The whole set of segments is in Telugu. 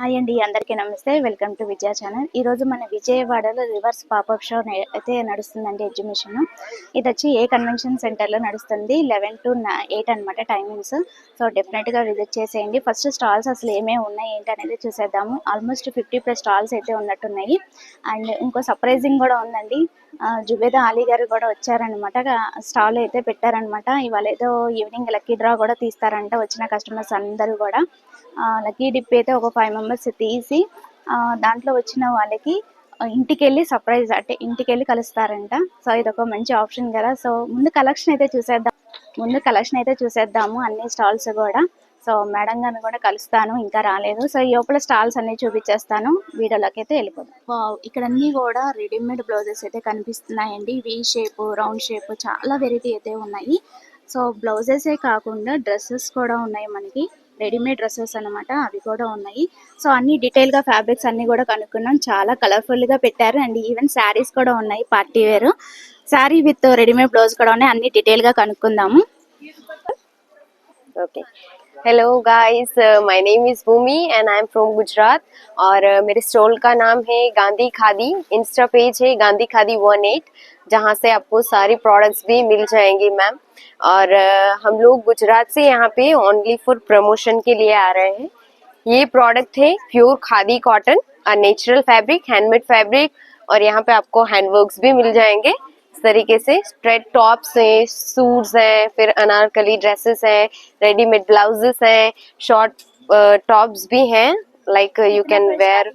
హాయ్ అండి, అందరికీ నమస్తే. Welcome to Vijaya channel. ఈరోజు మన విజయవాడలో రివర్స్ పాపప్ షో అయితే నడుస్తుందండి. ఎగ్జిబిషన్ ఇది వచ్చి ఏ కన్వెన్షన్ సెంటర్లో నడుస్తుంది. 11 to 8 అనమాట టైమింగ్స్. సో డెఫినెట్గా విజిట్ చేసేయండి. ఫస్ట్ స్టాల్స్ అసలు ఏమేమి ఉన్నాయి ఏంటి అనేది చూసేద్దాము. ఆల్మోస్ట్ 50+ స్టాల్స్ అయితే ఉన్నట్టున్నాయి. అండ్ ఇంకో సర్ప్రైజింగ్ కూడా ఉందండి. జుబేదా అలీ గారు కూడా వచ్చారనమాట. స్టాల్ అయితే పెట్టారనమాట. ఇవాళ ఏదో ఈవినింగ్ లక్కీ డ్రా కూడా తీస్తారంట. వచ్చిన కస్టమర్స్ అందరూ కూడా లక్కీ డిప్ అయితే ఒక 5 మెంబర్స్ తీసి దాంట్లో వచ్చిన వాళ్ళకి ఇంటికి వెళ్ళి సర్ప్రైజ్ అంటే ఇంటికి వెళ్ళి కలుస్తారంట. సో ఇది ఒక మంచి ఆప్షన్ కదా. సో ముందు కలెక్షన్ అయితే చూసేద్దాము అన్ని స్టాల్స్ కూడా. సో మేడం గారిని కూడా కలుస్తాను, ఇంకా రాలేదు. సో ఈ లోపల స్టాల్స్ అన్ని చూపించేస్తాను. వీడియోలోకి అయితే వెళ్ళిపోదాం. ఇక్కడ అన్ని కూడా రెడీమేడ్ బ్లౌజెస్ అయితే కనిపిస్తున్నాయండి. వి షేప్, రౌండ్ షేప్ చాలా వెరైటీ అయితే ఉన్నాయి. సో బ్లౌజెసే కాకుండా డ్రెస్సెస్ కూడా ఉన్నాయి మనకి. రెడీమేడ్ డ్రెస్సెస్ అనమాట, అవి కూడా ఉన్నాయి. సో అన్ని డీటెయిల్ గా ఫ్యాబ్రిక్స్ అన్ని కూడా కనుక్కున్నాం. చాలా కలర్ఫుల్ గా పెట్టారు. అండ్ ఈవెన్ శారీస్ కూడా ఉన్నాయి, party wear sari with readymade blouse కూడా ఉన్నాయి. అన్ని డీటెయిల్ గా కనుక్కుందాము. Okay. Hello guys, my name is Bhumi and I am from Gujarat और मेरे स्टॉल का नाम है गांधी खादी. इंस्टा पेज है गांधी खादी 18 जहाँ से आपको सारी प्रोडक्ट्स भी मिल जाएंगी मैम. और हम लोग गुजरात से यहाँ पे ओनली फॉर प्रमोशन के लिए आ रहे हैं. ये प्रोडक्ट है pure khadi cotton, natural fabric, handmade fabric और यहाँ पे आपको हैंडवर्क्स भी मिल जाएंगे. इस तरीके से स्ट्रेट टॉप्स हैं, सूट्स हैं, फिर अनारकली ड्रेसेस हैं, रेडीमेड ब्लाउजेस हैं, शॉर्ट टॉप्स भी हैं. लाइक यू कैन वेयर,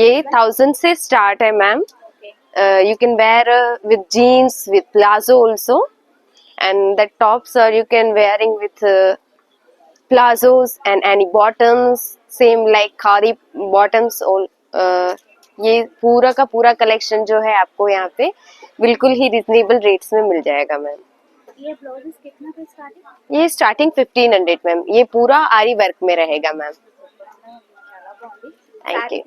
ये 1000 से स्टार्ट है ma'am. You can wear with jeans, with palazzo also, and the tops are you can wearing with plazos and any bottoms, same like khadi bottoms all. ये पूरा का पूरा कलेक्शन जो है आपको यहाँ पे बिल्कुल ही रिजनेबल रेट्स में मिल जाएगा मैम. ये ब्लाउजेस कितना पे स्टार्टिंग? ये स्टार्टिंग 1500 मैम. ये पूरा आरी वर्क में रहेगा ma'am. Thank you.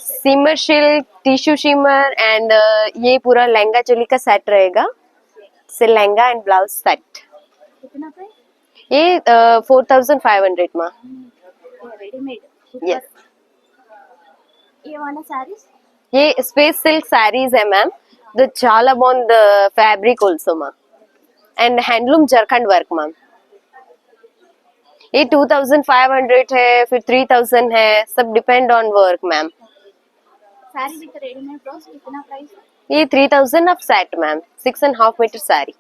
Shimmer silk, tissue shimmer and ये पूरा लहंगा चोली का सेट रहेगा. से लहंगा एंड ब्लाउज सेट. कितना पे? ये 4500 में. रेडीमेड. यस. ये वाला सारीस? ये स्पेस सिल्क सारीज है मैम. द చాలా బాగుంది fabric also ma'am. And handloom Jharkhand work ma'am. ये 2500 है, फिर 3000 है, सब depend on work ma'am. Sari with readymade blouse कितना प्राइस? ये 3000 of set ma'am. 6.5 meter sari.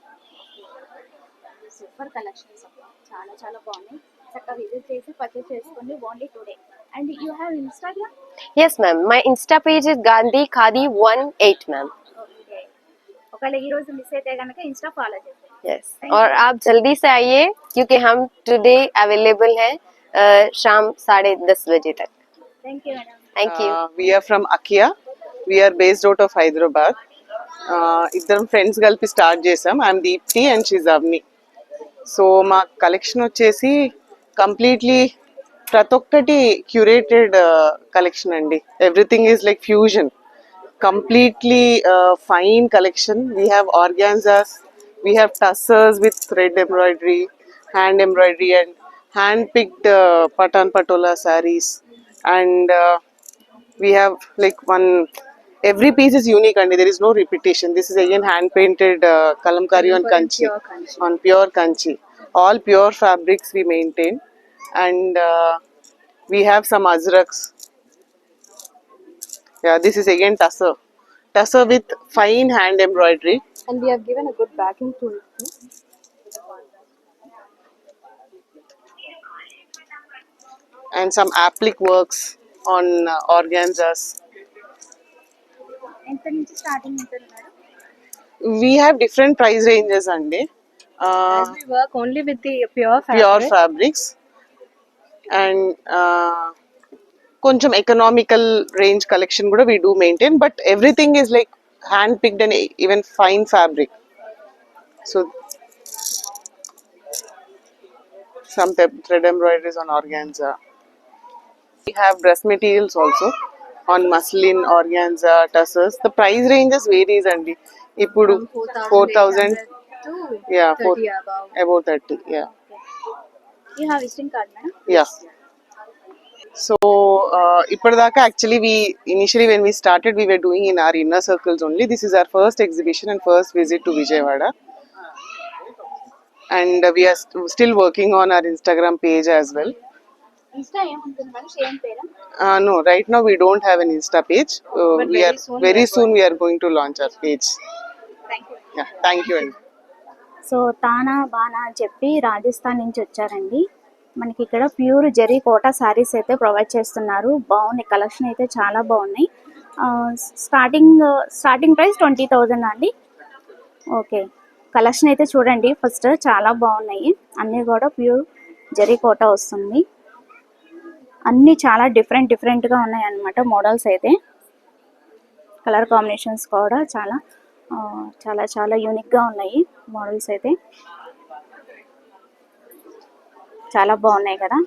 Super collections చాలా చాలా బాగున్నాయి. చక్కగా విజిట్ చేసి పర్చేస్ చేసుకోండి. Only today. And you have Instagram? Yes ma'am. My insta page is Gandhi Khadi 18 ma'am. Okay. ఒకవేళ ఈ రోజు మిస్ అయితే గనుక ఇన్స్టా ఫాలో చేయండి. यस. और आप जल्दी से आइए क्योंकि हम टुडे अवेलेबल है शाम 10:30 बजे तक. Thank you madam. Thank you. We are from Akia. We are based out of Hyderabad. ఇద్దరం ఫ్రెండ్స్ కలిపి స్టార్ట్ చేసాం. I'm Deepti and she's Avani. So మా కలెక్షన్ వచ్చేసి కంప్లీట్లీ ప్రతి ఒక్కటి క్యూరేటెడ్ కలెక్షన్ అండి. Everything is like fusion. Completely fine collection. We have organzas, we have tussars with thread embroidery, hand embroidery and hand picked Patan patola sarees. And we have like every piece is unique and there is no repetition. This is again hand painted kalamkari on kanchi, on pure kanchi. All pure fabrics we maintain. And we have some azraks. Yeah, this is again tussar with fine hand embroidery. And we have given a good backing to it too. And some applique works on organzas. ఎంత నుంచి స్టార్టింగ్ ఉంటుంది madam? We have different price ranges andi. As we work only with the pure fabric. Pure fabrics and కొంచెం ఎకనామికల్ రేంజ్ కలెక్షన్ కూడా we do maintain, but everything is like hand picked and even fine fabric. So some thread embroideries on organza. We have dress materials also on muslin, organza, tussars. The price ranges varies andi. Ippudu 4000 to yeah, 30 above. above 30, yeah. You have visiting card, madam? Yeah. So ఇప్పటిదాకా actually we initially when we started we were doing in our inner circles only. This is our first exhibition and first visit to Vijayawada, and we are still working on our Instagram page as well. Insta ఏముంటుంది madam? Same para? No, right now we don't have an Insta page. But We very are soon very we are soon we are going to launch our page. Thank you. Yeah, thank you. So తానా బానా అని చెప్పి రాజస్థాన్ నుంచి వచ్చారండి. మనకి ఇక్కడ ప్యూర్ జరీ కోటా శారీస్ అయితే ప్రొవైడ్ చేస్తున్నారు. బాగున్నాయి, కలెక్షన్ అయితే చాలా బాగున్నాయి. స్టార్టింగ్ ప్రైస్ 20,000 అండి. ఓకే, కలెక్షన్ అయితే చూడండి ఫస్ట్, చాలా బాగున్నాయి. అన్నీ కూడా ప్యూర్ జరీ కోటా వస్తుంది. అన్నీ చాలా డిఫరెంట్గా ఉన్నాయి అన్నమాట మోడల్స్ అయితే. కలర్ కాంబినేషన్స్ కూడా చాలా చాలా చాలా యూనిక్గా ఉన్నాయి మోడల్స్ అయితే. చాలా బాగున్నాయి కదా.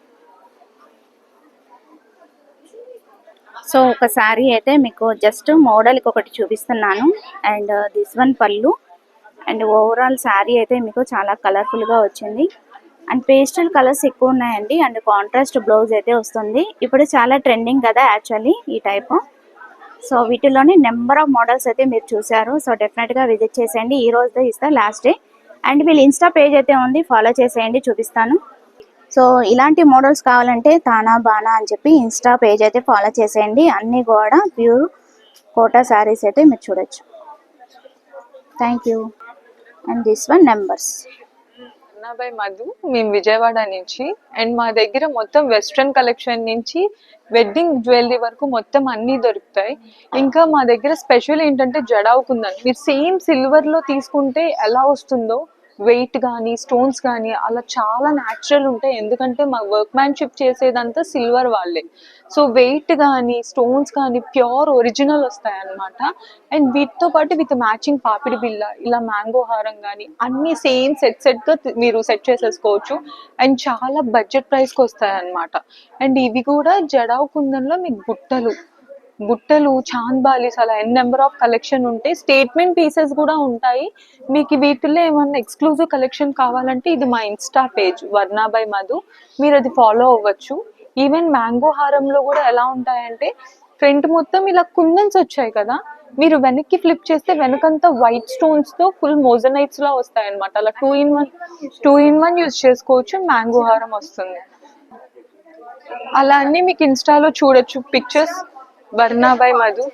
సో ఒక శారీ అయితే మీకు జస్ట్ మోడల్కి ఒకటి చూపిస్తున్నాను. అండ్ దిస్ వన్ పళ్ళు. అండ్ ఓవరాల్ శారీ అయితే మీకు చాలా కలర్ఫుల్గా వచ్చింది. అండ్ పేస్టల్ కలర్స్ ఎక్కువ ఉన్నాయండి. అండ్ కాంట్రాస్ట్ బ్లౌజ్ అయితే వస్తుంది. ఇప్పుడు చాలా ట్రెండింగ్ కదా యాక్చువల్లీ ఈ టైప్. సో వీటిలోని నెంబర్ ఆఫ్ మోడల్స్ అయితే మీరు చూసారు. సో డెఫినెట్గా విజిట్ చేసేయండి. ఈ రోజు ఇస్తా లాస్ట్ డే. అండ్ వీళ్ళు ఇన్స్టా పేజ్ అయితే ఉంది, ఫాలో చేసేయండి, చూపిస్తాను. సో ఇలాంటి మోడల్స్ కావాలంటే తానా బానా అని చెప్పి ఇన్స్టా పేజ్ అయితే ఫాలో చేసేయండి. అన్నీ కూడా ప్యూర్ కోటా శారీస్ అయితే మీరు చూడొచ్చు. Thank you. And this one numbers. By Madhu, మేము విజయవాడ నుంచి. అండ్ మా దగ్గర మొత్తం వెస్ట్రన్ కలెక్షన్ నుంచి వెడ్డింగ్ జ్యువెలరీ వరకు మొత్తం అన్నీ దొరుకుతాయి. ఇంకా మా దగ్గర స్పెషల్ ఏంటంటే జడావు కుందన్. మీరు సేమ్ సిల్వర్లో తీసుకుంటే ఎలా వస్తుందో వెయిట్ కానీ స్టోన్స్ కానీ అలా చాలా న్యాచురల్ ఉంటాయి. ఎందుకంటే మా వర్క్ మ్యాన్షిప్ చేసేదంతా సిల్వర్ వాళ్ళే. సో వెయిట్ కానీ స్టోన్స్ కానీ ప్యూర్ ఒరిజినల్ వస్తాయి అన్నమాట. అండ్ వీటితో పాటు విత్ మ్యాచింగ్ పాపిడి బిల్ల, ఇలా మ్యాంగో హారం కానీ అన్ని సేమ్ సెట్గా మీరు సెట్ చేసేసుకోవచ్చు. అండ్ చాలా బడ్జెట్ ప్రైస్కి వస్తాయి అన్నమాట. అండ్ ఇవి కూడా జడావు కుందన్లో మీకు బుట్టలు చాంద్ బాలీస్ అలా నెంబర్ ఆఫ్ కలెక్షన్ ఉంటాయి. స్టేట్మెంట్ పీసెస్ కూడా ఉంటాయి. మీకు వీటిల్లో ఏమన్నా ఎక్స్క్లూజివ్ కలెక్షన్ కావాలంటే ఇది మా ఇన్స్టా పేజ్ వర్ణ బై మధు, మీరు అది ఫాలో అవ్వచ్చు. ఈవెన్ మ్యాంగో హారంలో కూడా ఎలా ఉంటాయంటే ఫ్రంట్ మొత్తం ఇలా కుందన్స్ వచ్చాయి కదా, మీరు వెనక్కి ఫ్లిప్ చేస్తే వెనకంతా వైట్ స్టోన్స్ తో ఫుల్ మోజనైట్స్ లా వస్తాయి అనమాట. అలా టూ ఇన్ వన్ యూజ్ చేసుకోవచ్చు. మ్యాంగో హారం వస్తుంది. అలా అన్ని మీకు ఇన్స్టాలో చూడొచ్చు పిక్చర్స్. వర్ణ బై మధు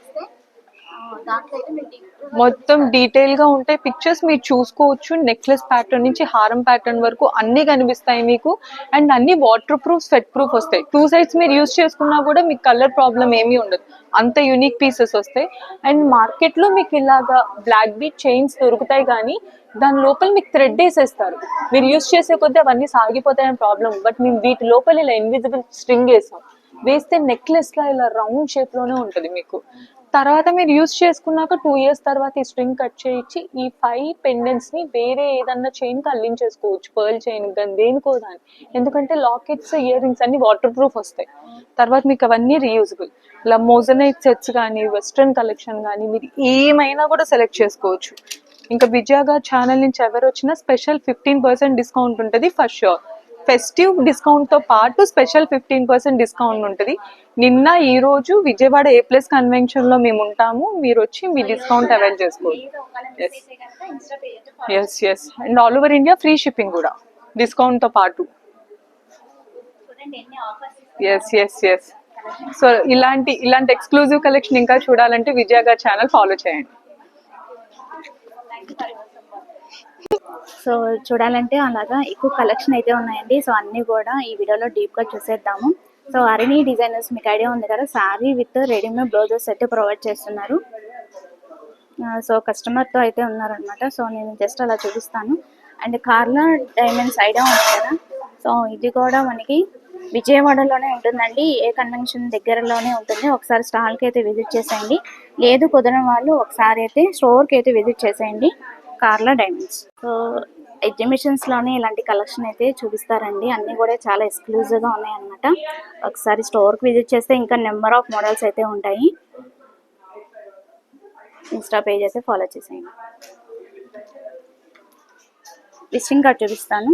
మొత్తం డీటెయిల్ గా ఉంటాయి పిక్చర్స్, మీరు చూసుకోవచ్చు. నెక్లెస్ ప్యాటర్న్ నుంచి హారం ప్యాటర్న్ వరకు అన్ని కనిపిస్తాయి మీకు. అండ్ అన్ని వాటర్ ప్రూఫ్, స్వెట్ ప్రూఫ్ వస్తాయి. 2 సైడ్స్ మీరు యూజ్ చేసుకున్నా కూడా మీకు కలర్ ప్రాబ్లం ఏమీ ఉండదు. అంత యూనిక్ పీసెస్ వస్తాయి. అండ్ మార్కెట్ లో మీకు ఇలాగా బ్లాక్ బీట్ చైన్స్ దొరుకుతాయి, కానీ దాని లోపల మీకు థ్రెడ్ వేసేస్తారు. మీరు యూజ్ చేసే కొద్దీ అవన్నీ సాగిపోతాయని ప్రాబ్లం. బట్ మేము వీటి లోపల ఇలా ఇన్విజిబుల్ స్ట్రింగ్ వేసాం. వేస్తే నెక్లెస్ లా ఇలా రౌండ్ షేప్ లోనే ఉంటుంది మీకు. తర్వాత మీరు యూజ్ చేసుకున్నాక 2 years తర్వాత ఈ స్ట్రింగ్ కట్ చేయించి ఈ 5 పెండెంట్స్ ని వేరే ఏదన్నా చైన్ కి అల్లించేసుకోవచ్చు. పర్ల్ చైన్ కానీ దేనికో దాని. ఎందుకంటే లాకెట్స్, ఇయర్ రింగ్స్ అన్ని వాటర్ ప్రూఫ్ వస్తాయి. తర్వాత మీకు అవన్నీ రీయూజబుల్. ఇలా మోజనైట్ సెట్స్ కానీ వెస్ట్రన్ కలెక్షన్ కానీ మీరు ఏమైనా కూడా సెలెక్ట్ చేసుకోవచ్చు. ఇంకా విజయ గారు ఛానల్ నుంచి ఎవరు వచ్చినా స్పెషల్ 15% డిస్కౌంట్ ఉంటుంది ఫర్ షూర్. ఫెస్టివ్ డిస్కౌంట్ తో పాటు స్పెషల్ 15% డిస్కౌంట్ ఉంటుంది. నిన్న ఈ రోజు విజయవాడ A+ కన్వెన్షన్ లో మేము ఉంటాము. మీరు వచ్చి మీ డిస్కౌంట్ అవైల్ చేసుకోవచ్చు. Yes and all over India free shipping కూడా డిస్కౌంట్ తో పాటు. ఎస్ సో ఇలాంటి ఎక్స్క్లూజివ్ కలెక్షన్ ఇంకా చూడాలంటే విజయ గారి ఛానల్ ఫాలో చేయండి. సో చూడాలంటే అలాగా ఎక్కువ కలెక్షన్ అయితే ఉన్నాయండి. సో అన్నీ కూడా ఈ వీడియోలో డీప్గా చూసేద్దాము. సో అరిని డిజైనర్స్ మీకు ఐడియా ఉంది కదా, శారీ విత్ రెడీమేడ్ బ్లౌజెస్ అయితే ప్రొవైడ్ చేస్తున్నారు. సో కస్టమర్తో అయితే ఉన్నారనమాట. సో నేను జస్ట్ అలా చూపిస్తాను. అండ్ కార్లా డైమండ్స్ ఐడియా ఉంది కదా, సో ఇది కూడా మనకి విజయవాడలోనే ఉంటుందండి. ఏ కన్వెన్షన్ దగ్గరలోనే ఉంటుంది. ఒకసారి స్టాల్కి అయితే విజిట్ చేసేయండి. లేదు కుదరని వాళ్ళు ఒకసారి అయితే స్టోర్కి అయితే విజిట్ చేసేయండి. కార్లా డైమండ్స్. సో ఎగ్జిబిషన్స్లోనే ఇలాంటి కలెక్షన్ అయితే చూపిస్తారండి. అన్నీ కూడా చాలా ఎక్స్క్లూజివ్గా ఉన్నాయన్నమాట. ఒకసారి స్టోర్కి విజిట్ చేస్తే ఇంకా నెంబర్ ఆఫ్ మోడల్స్ అయితే ఉంటాయి. ఇన్స్టా పేజ్ అయితే ఫాలో చేసేయండి. విజిటింగ్ కార్డ్ చూపిస్తాను.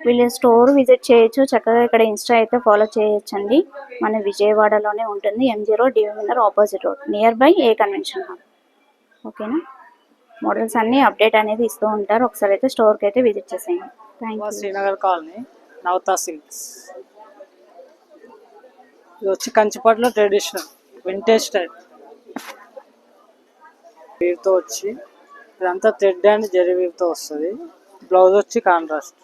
వీళ్ళ స్టోర్ విజిట్ చేయొచ్చు, చక్కగా ఇక్కడ ఇన్స్టా అయితే ఫాలో చేయొచ్చండి. మన విజయవాడలోనే ఉంటుంది, MG road, DV manor opposite road, near by A convention hall. ఓకేనా, మోడల్స్ అన్ని అప్డేట్ అనేది ఇస్తూ ఉంటారు. ఒకసారి అయితే స్టోర్కి అయితే విజిట్ చేసేయండి. Thank you. Srinagar colony, Navata silks. ఇది వచ్చి కంచిపట్లో ట్రెడిషనల్ వింటేజ్ టైప్ వీవ్తో వచ్చి, ఇదంతా థ్రెడ్ అండ్ జెరీ వీవ్తో వస్తుంది. బ్లౌజ్ వచ్చి కాంట్రాస్ట్.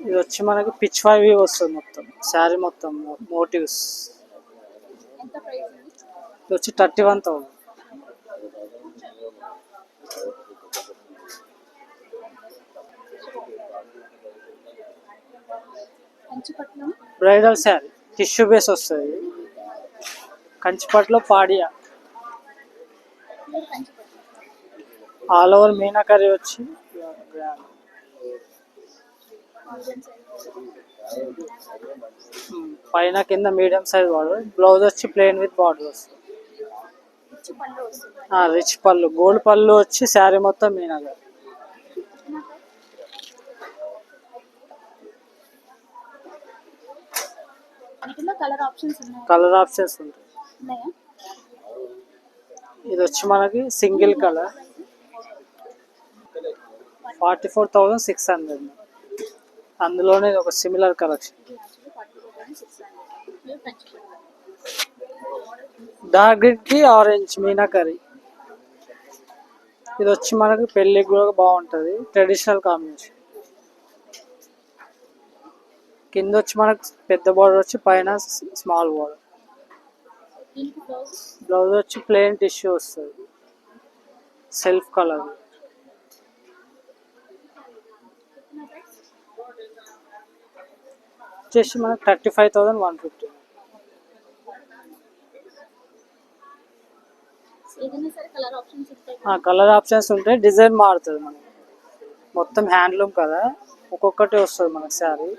ఇది వచ్చి మనకి పిచ్ ఫైవ్ వీవ్ వస్తుంది, మొత్తం శారీ మొత్తం మోటివ్స్. ఇది వచ్చి 31,000. బ్రైడల్ శారీ టిష్యూ బేస్ వస్తుంది, కంచిపట్లో పాడియా. ఆల్ ఓవర్ మీనాకరీ వచ్చి పైన కింద మీడియం సైజ్ బార్డర్. బ్లౌజ్ వచ్చి ప్లెయిన్ విత్ బార్డర్ వస్తుంది. రిచ్ పళ్ళు, గోల్డ్ పళ్ళు వచ్చి శారీ మొత్తం మీనాకరీ. కలర్ ఆప్షన్స్ ఉంటాయి. ఇది వచ్చి మనకి సింగిల్ కలర్ 44,600. అందులోనే ఒక సిమిలర్ కలెక్షన్, డార్క్ గ్రీన్ కి ఆరెంజ్ మీనాకరీ. ఇది వచ్చి మనకి పెళ్ళికి కూడా బాగుంటుంది, ట్రెడిషనల్ కాంబినేషన్. కింద వచ్చి మనకు పెద్ద బార్డర్ వచ్చి పైన స్మాల్ బార్డర్. బ్లౌజ్ వచ్చి ప్లెయిన్ టిష్యూ వస్తుంది, సెల్ఫ్ కలర్. వచ్చేసి మనకు 35,150. కలర్ ఆప్షన్స్ ఉంటాయి, డిజైన్ మారుతుంది మనకి. మొత్తం హ్యాండ్లూమ్ కదా, ఒక్కొక్కటి వస్తుంది మనకి శారీ.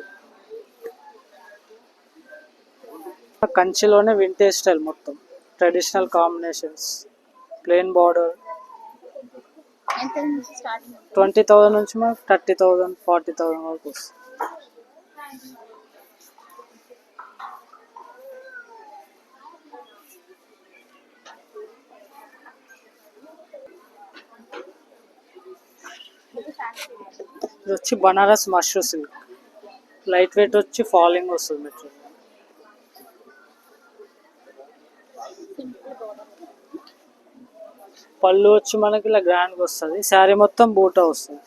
కంచిలోనే వింటేజ్ స్టైల్, మొత్తం ట్రెడిషనల్ కాంబినేషన్స్, ప్లెయిన్ బార్డర్. 20,000 నుంచి మనకు 30,000, 40,000 వరకు వస్తుంది. ఇది వచ్చి Banaras mashru silk, light weight వచ్చి ఫాలింగ్ వస్తుంది మెటీరియల్. పళ్ళు వచ్చి మనకి ఇలా గ్రాండ్గా వస్తుంది, శారీ మొత్తం బూటా వస్తుంది.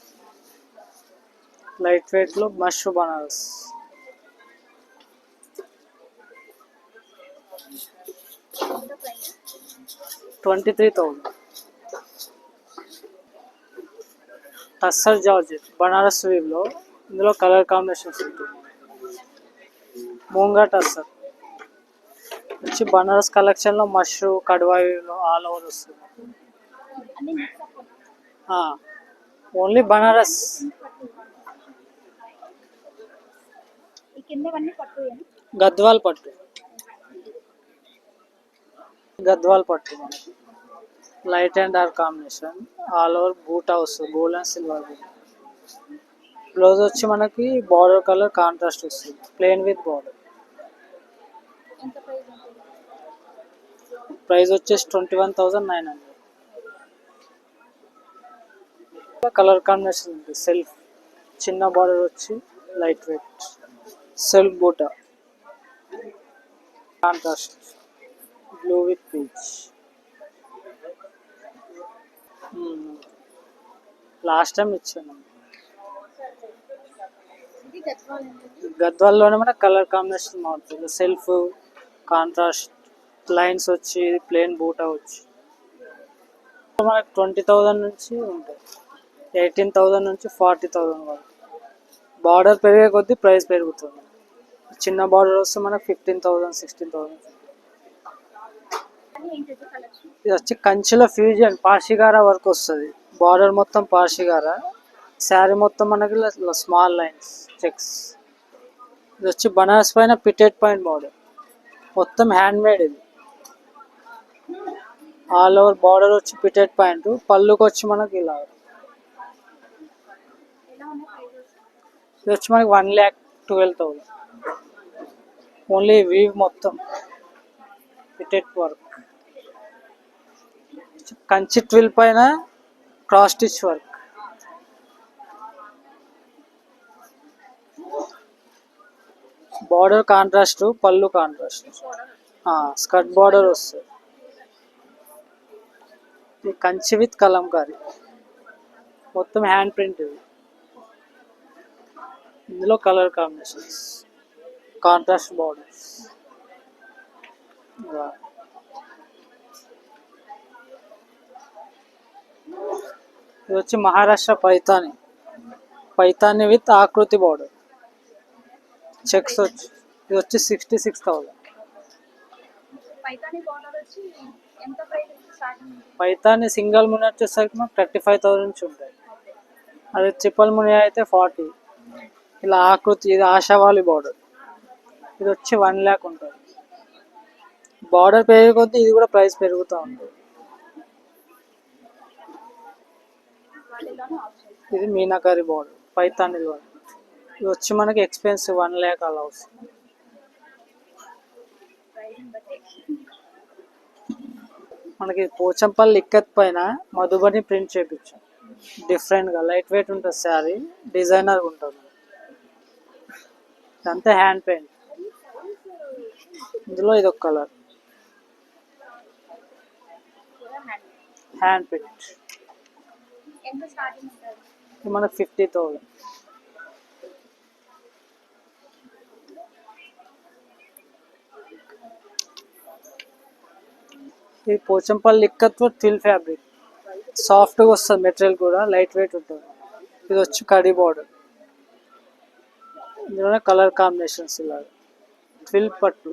లైట్ వెయిట్ లో మష్రూ బనారస్. $23,000. టస్సర్ జార్జెట్ బనారస్ వీవ్ లో, ఇందులో కలర్ కాంబినేషన్స్ ఉంటుంది. మూంగా టస్సర్ వచ్చి బనారస్ కలెక్షన్ లో మష్రూ కడ్వా వీవ్ లో ఆల్ ఓవర్ వస్తుంది. ఓన్లీ బనారస్. గద్వాల్ పట్టు, గద్వాల్ పట్టు మనకి light and dark combination, all over బూటా వస్తుంది, గోల్డ్ అండ్ సిల్వర్. బ్లౌజ్ వచ్చి మనకి బార్డర్ కలర్ కాంట్రాస్ట్ వస్తుంది, ప్లెయిన్ విత్ బార్డర్. ప్రైస్ వచ్చేసి 21,900. కలర్ కాంబినేషన్ ఉంటుంది, సెల్ఫ్ చిన్న బార్డర్ వచ్చి లైట్ వెయిట్, సెల్ఫ్ బూటా, contrast blue with peach. Last time ఇచ్చాను. గద్వాల్లోనే మన కలర్ కాంబినేషన్ మారుతుంది, సెల్ఫ్ కాంట్రాస్ట్ లైన్స్ వచ్చి ప్లెయిన్ బూటా వచ్చి. మనకు 20,000 నుంచి ఉంటాయి, 18,000 నుంచి 40,000 వరకు. బార్డర్ పెరిగే కొద్దీ ప్రైస్ పెరుగుతుంది. చిన్న బార్డర్ వస్తే మనకు 15,000, 16,000. ఇది వచ్చి కంచిలో ఫ్యూజన్ పాషిగారా వర్క్ వస్తుంది, బార్డర్ మొత్తం పాషిగారా, శారీ మొత్తం మనకి స్మాల్ లైన్స్ చెక్స్. ఇది వచ్చి బనారస్ పైన పిటెడ్ పాయింట్ బార్డర్, మొత్తం హ్యాండ్ మేడ్. ఇది ఆల్ ఓవర్ బార్డర్ వచ్చి పిటెడ్ పాయింట్, పళ్ళుకి వచ్చి మనకి ఇలా. ఇది వచ్చి మనకి 1,12,000. ఓన్లీ వీవ్ మొత్తం పిటెడ్ వర్క్, కంచి ట్విల్ పైన cross stitch work. Border contrast, పళ్ళు కాంట్రాస్ట్, స్కర్ట్ బార్డర్ వస్తుంది. ఇది కంచి విత్ కలంకారీ, మొత్తం హ్యాండ్ ప్రింట్. ఇది ఇందులో కలర్ కాంబినేషన్స్, కాంట్రాస్ట్ బార్డర్స్. ఇది వచ్చి మహారాష్ట్ర పైతాని, పైతాని విత్ ఆకృతి బార్డర్, చెక్స్ వచ్చి. ఇది వచ్చి 66,000. పైతాని సింగల్ ముని వచ్చేసరికి మనకు 35,000 నుంచి ఉంటాయి. అది ట్రిపుల్ ముని అయితే 40. ఇలా ఆకృతి, ఇది ఆశావాలి బార్డర్, ఇది వచ్చి 1,00,000 ఉంటుంది. బార్డర్ పెరిగే కొద్దీ ఇది కూడా ప్రైస్ పెరుగుతూ ఉంటుంది. ఇది మీనాకారి బార్డర్, పైతాని బార్డర్. ఇది వచ్చి మనకి ఎక్స్పెన్సివ్ 1,00,000 అలా వస్తుంది. మనకి పోచంపల్లి ఇక్కత్ పైన మధుబని ప్రింట్ చేయించాం. డిఫరెంట్గా లైట్ వెయిట్ ఉంటుంది శారీ, డిజైనర్ ఉంటుంది. ఇదంతా హ్యాండ్ పెయింట్. ఇందులో ఇది ఒక కలర్, హ్యాండ్ పెయింట్. ఇది మనకు 50,000. ఇది పోచంపల్లి ఇక్కత్ ట్విల్ ఫ్యాబ్రిక్, సాఫ్ట్గా వస్తుంది మెటీరియల్ కూడా, లైట్ వెయిట్ ఉంటుంది. ఇది వచ్చి కడి బార్డర్, ఇందులోనే కలర్ కాంబినేషన్స్ ఇలా ట్విల్ పట్టు,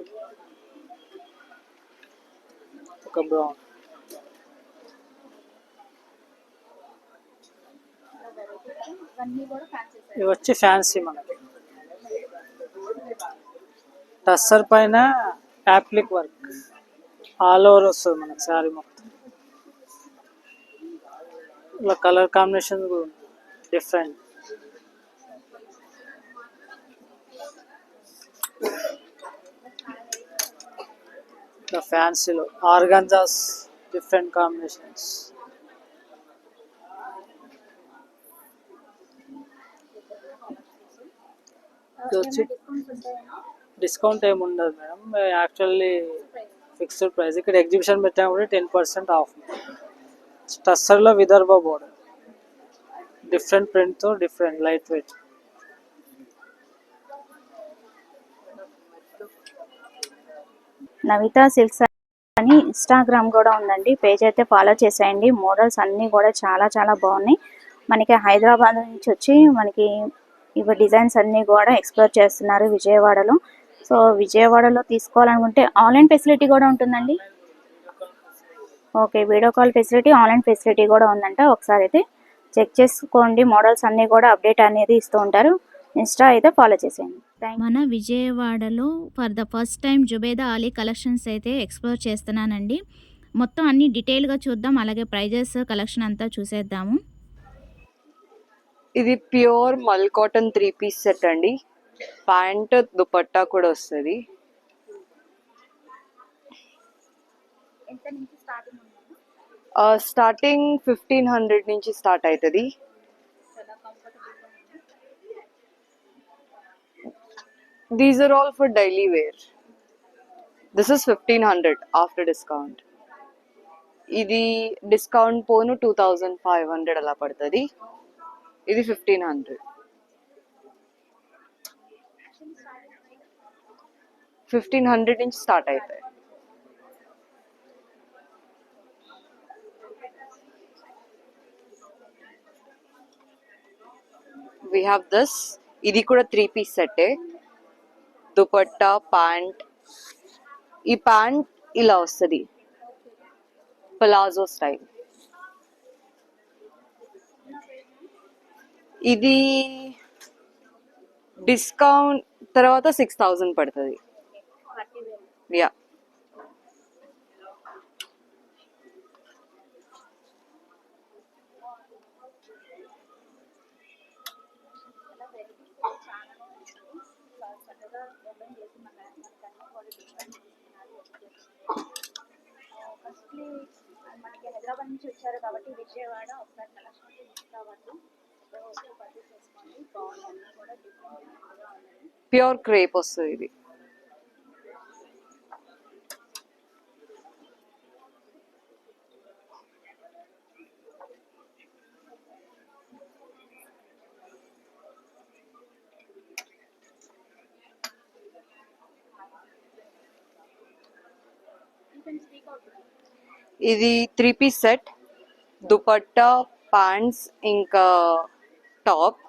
ఒక బ్రౌన్. ఇవి వచ్చి ఫ్యాన్సీ మనకి టస్సర్ పైన యాప్లిక్ వర్క్, ఆల్ ఓవర్ వస్తుంది మనకి శారీ మొత్తం. ఇలా కలర్ కాంబినేషన్ కూడా డిఫరెంట్. ఇలా ఫ్యాన్సీలో ఆర్గాన్జాస్, డిఫరెంట్ కాంబినేషన్స్. ఇది వచ్చి డిస్కౌంట్ ఏమి ఉండదు మేడం, యాక్చువల్లీ ఫిక్స్డ్ ప్రైస్. ఇక్కడ ఎగ్జిబిషన్ పెట్టినప్పుడు 10% ఆఫ్. టస్సర్లో విదర్భ బోర్డర్, డిఫరెంట్ ప్రింట్తో, different light weight. Navita silks అని ఇన్స్టాగ్రామ్ కూడా ఉందండి, పేజ్ అయితే ఫాలో చేసేయండి. మోడల్స్ అన్నీ కూడా చాలా చాలా బాగున్నాయి. మనకి హైదరాబాద్ నుంచి వచ్చి మనకి ఇవి డిజైన్స్ అన్నీ కూడా ఎక్స్ప్లోర్ చేస్తున్నారు విజయవాడలో. సో విజయవాడలో తీసుకోవాలనుకుంటే ఆన్లైన్ ఫెసిలిటీ కూడా ఉంటుందండి. Okay, video call facility, online facility కూడా ఉందంట. ఒకసారి అయితే చెక్ చేసుకోండి. మోడల్స్ అన్నీ కూడా అప్డేట్ అనేది ఇస్తూ ఉంటారు. ఇన్స్టా అయితే ఫాలో చేసేయండి. మన విజయవాడలో for the first time Zubeda Ali collections అయితే ఎక్స్ప్లోర్ చేస్తున్నానండి. మొత్తం అన్ని డీటెయిల్గా చూద్దాం, అలాగే ప్రైజెస్, కలెక్షన్ అంతా చూసేద్దాము. ఇది pure mul cotton 3 piece set అండి. ప్యాంట్ దుపట్టా కూడా వస్తుంది. స్టార్టింగ్ 1,500 నుంచి స్టార్ట్ అవుతుంది. These are all for daily wear. This is 1,500 after discount. ఇది డిస్కౌంట్ పోను 2,500 అలా పడుతుంది. ఇది 1,500. 1,500 నుంచి స్టార్ట్ అవుతాయి. We have this. ఇది కూడా 3 పీస్ సెట్టే. దుపట్టా, ప్యాంట్. ఈ ప్యాంట్ ఇలా వస్తుంది, పలాజో స్టైల్. ఇది డిస్కౌంట్ తర్వాత 6,000 పడుతుంది. యా, మోస్ట్లీ మనకి హైదరాబాద్ నుంచి వచ్చారు కాబట్టి విజయవాడ ఒకసారి కలెక్షన్ మిస్ కావద్దు. సో పర్చేస్ చేసుకోండి, బాగుంది కూడా డిఫరెంట్గా ఉన్నాయి. ప్యూర్ క్రేప్ వస్తుంది ఇది. ఇది 3-piece సెట్, దుపట్టా, ప్యాంట్స్ ఇంకా top.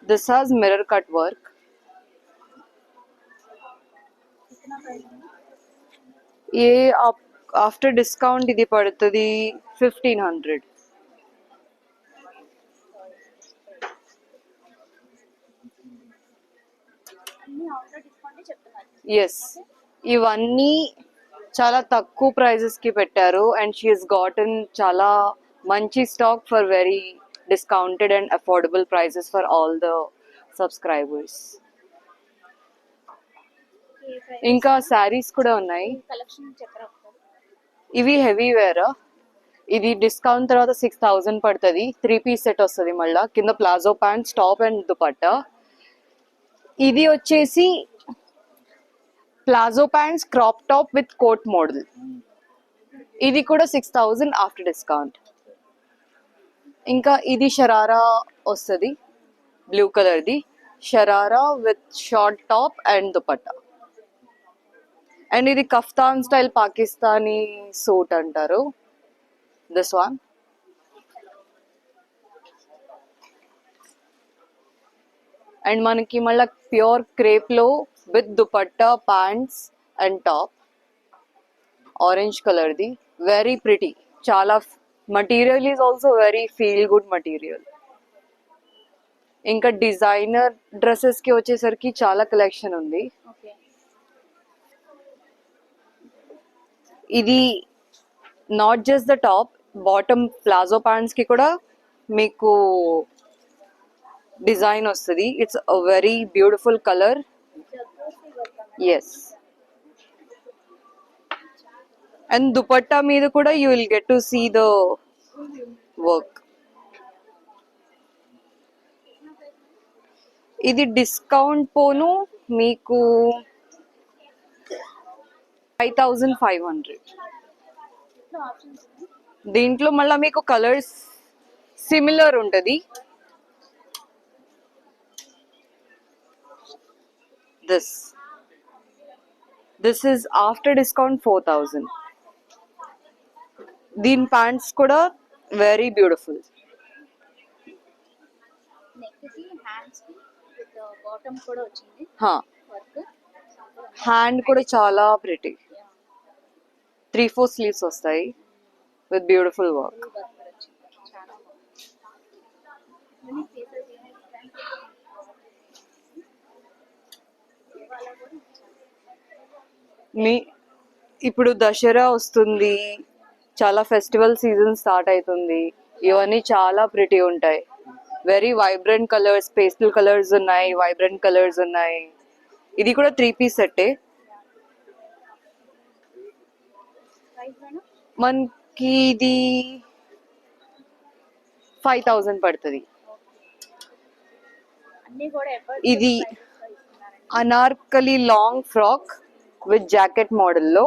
This has mirror cut work. A after discount ఇది పడుతుంది 1500. అన్ని ఆఫర్ డిస్కౌంట్ చెప్తున్నారు. ఎస్, ఇవన్నీ చాలా తక్కువ ప్రైజెస్ కి పెట్టారు అండ్ షీ హెస్ గాటన్ చాలా మంచి stock for very discounted and affordable prices for all the subscribers. ఇంకా శారీస్ కూడా ఉన్నాయి. కలెక్షన్ చెప్పరా ఒకసారి? ఇవి హెవీ వేర్. ఇది డిస్కౌంట్ తర్వాత 6000 పడుతుంది. 3-piece సెట్ వస్తుంది. మళ్ళా కింద palazzo pants, top and dupatta. ఇది వచ్చేసి palazzo pants, crop top with coat model. ఇది కూడా 6000 ఆఫ్టర్ డిస్కౌంట్. ఇంకా ఇది షరారా వస్తుంది, బ్లూ కలర్ది sharara with short top and dupatta. And ఇది కఫ్తాన్ స్టైల్ పాకిస్తానీ సూట్ అంటారు. This one. అండ్ మనకి మళ్ళీ ప్యూర్ క్రేప్ లో with dupatta, pants and top. Orange colour ది, వెరీ ప్రిటీ. చాలా material is also very feel good material. ఇంకా డిజైనర్ డ్రెస్సెస్ కి వచ్చేసరికి చాలా కలెక్షన్ ఉంది. ఓకే, ఇది not just the top, bottom palazzo pants కి కూడా మీకు డిజైన్ వస్తుంది. It's a very beautiful colour. Yes, and dupatta మీద కూడా you will get to see the work. ఇది డిస్కౌంట్ పోను మీకు 5500. దీంట్లో మళ్ళీ మీకు కలర్స్ సిమిలర్ ఉంటుంది. This is after discount 4000. దీని ప్యాంట్స్ కూడా వెరీ బ్యూటిఫుల్. నెక్ కి హ్యాండ్స్ కి విత్ బాటమ్ కూడా వచ్చింది వర్క్. హ్యాండ్ కూడా చాలా ప్రిటీ. 3-4 స్లీవ్స్ వస్తాయి విత్ బ్యూటిఫుల్ వర్క్. వర్క్ కూడా వచ్చింది, చాలా బాగుంది. Unique pieces, unique designs. ఇవాళ కూడా మీ ఇప్పుడు దసరా వస్తుంది, చాలా ఫెస్టివల్ సీజన్ స్టార్ట్ అవుతుంది. ఇవన్నీ చాలా ప్రిటీ ఉంటాయి. Very vibrant colours, pastel colours ఉన్నాయి, వైబ్రెంట్ కలర్స్ ఉన్నాయి. ఇది కూడా 3-piece సెట్టే. ప్రైస్ మేడం మనకి ఇది 5000 పడుతుంది. అన్ని కూడా ఎఫర్ట్ ఇది ఇస్తున్నారండి. Anarkali long frock with jacket మోడల్లో.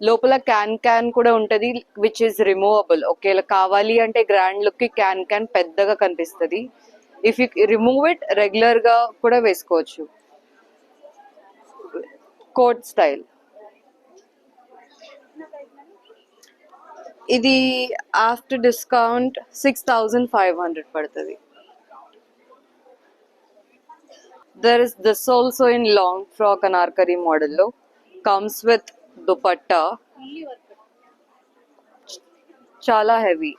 లోపల క్యాన్ కూడా ఉంటది విచ్ ఇస్ రిమూవబుల్. ఒకేలా కావాలి అంటే గ్రాండ్ లుక్ కి క్యాన్ పెద్దగా కనిపిస్తుంది. If you remove it regular గా కూడా వేసుకోవచ్చు. Coat style. ఇది ఆఫ్టర్ డిస్కౌంట్ 6500 పడుతుంది. There is this also in long frock Anarkali మోడల్లో. Comes with dupatta, only work. చాలా హెవీ.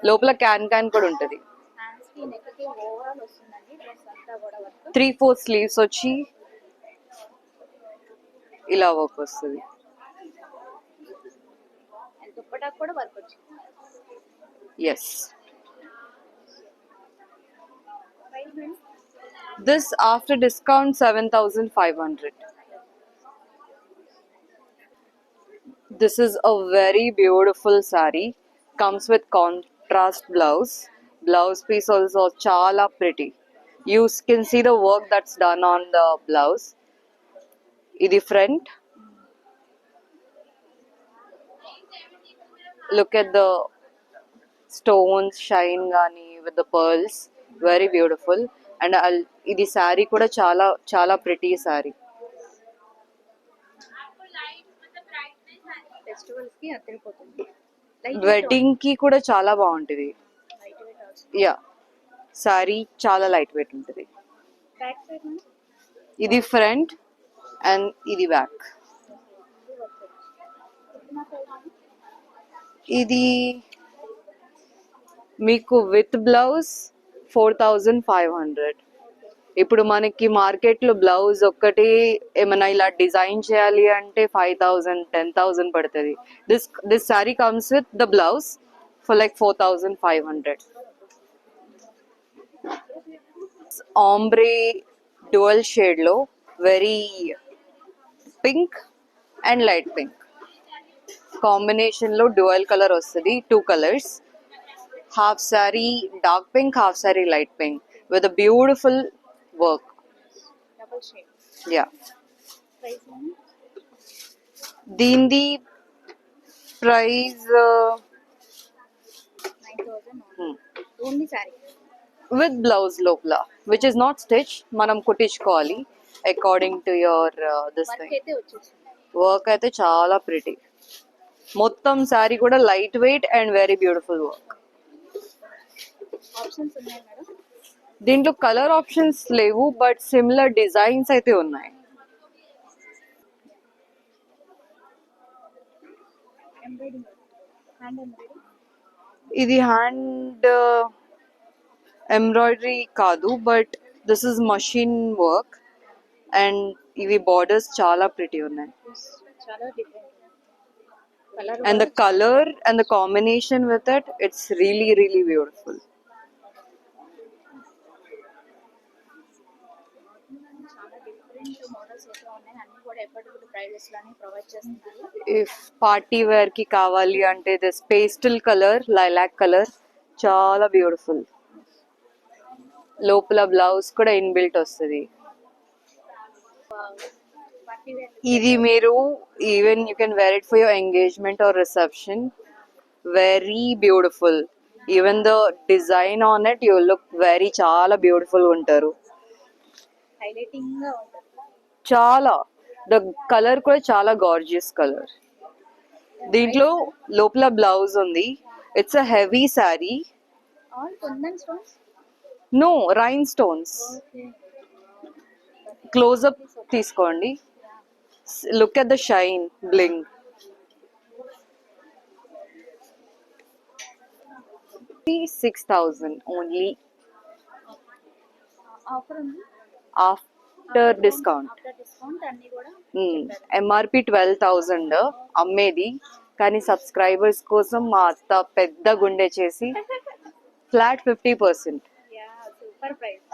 లోపల క్యాన్ కూడా ఉంటుంది. హ్యాండ్స్ కి నెక్ కి ఓవరాల్ వస్తుందండి డ్రెస్ అంతా కూడా వర్క్. 3-4 స్లీవ్స్ వచ్చి ఇలా వర్క్ వస్తుంది. అండ్ దుప్పటాకు కూడా వర్క్ వచ్చింది. Yes, price madam This after discount 7,500. This is a very beautiful saree. Comes with contrast blouse. Blouse piece also chala pretty. You can see the work that's done on the blouse. Idi front. Look at the stones shine gani with the pearls. Very beautiful. And idi saree kuda chala pretty saree. Festivals కి అద్దరిపోతుంది. వెడ్డింగ్ కి కూడా చాలా బాగుంటుంది. యా సారీ చాలా లైట్ వెయిట్ ఉంటుంది. బ్యాక్ సైడ్ ఇది ఫ్రంట్ అండ్ ఇది బ్యాక్. ఇది మీకు విత్ బ్లౌజ్ 4,500. ఇప్పుడు మనకి మార్కెట్ లో బ్లౌజ్ ఒక్కటి ఏమైనా ఇలా డిజైన్ చేయాలి అంటే 5,000 10,000 పడుతుంది. This sari comes with the blouse for like 4,500. Ombre dual shade లో very pink and light pink combination లో డ్యువల్ కలర్ వస్తుంది. 2 colours. Half sari dark pink, half sari light pink with a beautiful work. Double shade. Yeah. Price దీనిది price 9,000 only sari. With blouse లోపల విచ్ ఇస్ నాట్ స్టిచ్. మనం కుట్టించుకోవాలి according to your this work thing. అయితే వచ్చేసింది. వర్క్ అయితే చాలా ప్రిటీ. మొత్తం శారీ కూడా light weight and very beautiful work. Options ఉన్నాయి మేడం. దీంట్లో కలర్ ఆప్షన్స్ లేవు బట్ సిమిలర్ డిజైన్స్ అయితే ఉన్నాయి. Embroidering hand embroidering. ఇది హ్యాండ్ ఎంబ్రాయిడరీ కాదు but this is machine work and ఇవి బార్డర్స్ చాలా ప్రిటీ ఉన్నాయి. చాలా different colour. And the color and the combination with it, it's really really beautiful. చాలా డిఫరెంట్ మోడల్స్ అయితే ఉన్నాయి. అన్ని కూడా ఎఫర్డబుల్ ప్రైజెస్ లోనే ప్రొవైడ్ చేస్తున్నారు. If party wear ki kavali ante this pastel color, lilac color చాలా బ్యూటిఫుల్. లోపల బ్లౌజ్ కూడా ఇన్బిల్ట్ వస్తుంది. పార్టీ వేర్ ఇది మీరు even you can wear it for your engagement or reception. Very beautiful. Even the design on it you look very చాలా బ్యూటిఫుల్ ఉంటారు. హైలైటింగ్ గా ఉంటుంది. చాలా ద కలర్ కూడా చాలా గార్జియస్ కలర్. దీంట్లో లోపల బ్లౌజ్ ఉంది. It's a heavy sari. All kundan stones. No rhinestones. Okay. Close up తీసుకోండి. Look at the shine bling. 6,000 only offer ఉంది. After discount. ఆఫ్టర్ డిస్కౌంట్ అన్ని కూడా ఎంఆర్పి 12,000 అమ్మేది. కానీ సబ్స్క్రైబర్స్ కోసం మా అత్త పెద్ద గుండె చేసి ఫ్లాట్ 50%. Super price.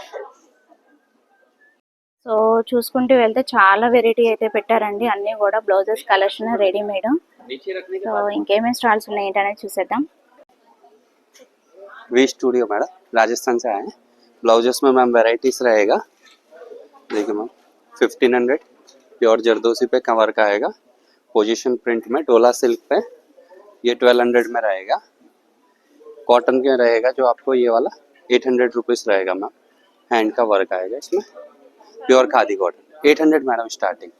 సో చూసుకుంటూ వెళ్తే చాలా వెరైటీ అయితే పెట్టారండి. అన్నీ కూడా బ్లౌజెస్ కలెక్షన్ రెడీమేడ్. సో ఇంకేమేమి స్టాల్స్ ఉన్నాయి ఏంటనేది చూసేద్దాం. वी स्टूडियो मैडम राजस्थान से आए हैं. ब्लाउजेस में मैम वेराइटीज रहेगा. देखिए मैम 1500 प्योर जरदोसी पे कवर का आएगा. पोजीशन प्रिंट में डोला सिल्क पे ये 1200 में रहेगा. कॉटन के रहेगा जो आपको ये वाला 800 रुपीज़ रहेगा मैम. हैंड का वर्क आएगा इसमें. Pure khadi cotton 800 madam starting.